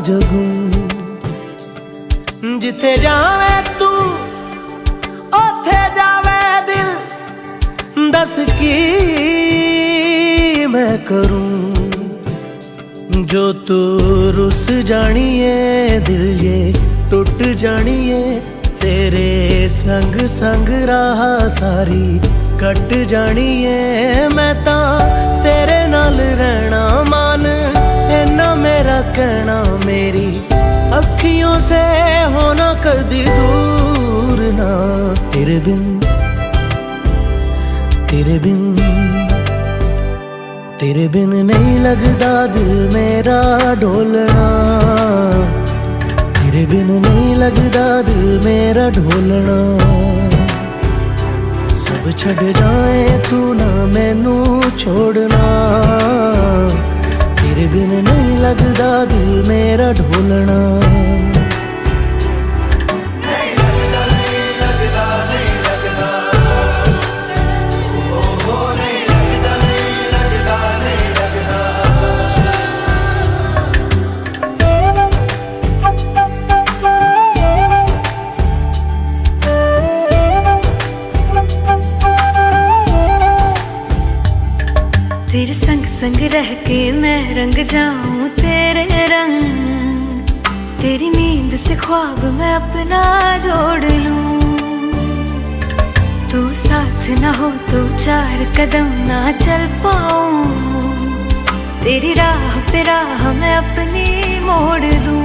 जगूं। जिथे जावे तू ओथे जावे दिल, दस की मैं करूं। जो तू रुस जानिए दिल ये टुट जानिए, तेरे संग संग राह सारी कट जानिए। मैं ता तेरे नाल रहना मान, इन्ना मेरा कहना, मेरी अखियों से होना कदी दूर ना। तेरे बिन तेरे बिन तेरे बिन नहीं लगदा दिल मेरा ढोलना। तेरे बिन नहीं लगदा दिल मेरा ढोलना। सब छड़ जाए तू ना मैनू छोड़ना। तेरे बिन नहीं लगदा दिल मेरा ढोलना। तेरे संग संग रह के मैं रंग जाऊं तेरे रंग। तेरी नींद से ख्वाब मैं अपना जोड़ लूं। तू साथ ना हो तो चार कदम ना चल पाऊं। तेरी राह पे राह मैं अपनी मोड़ दूं।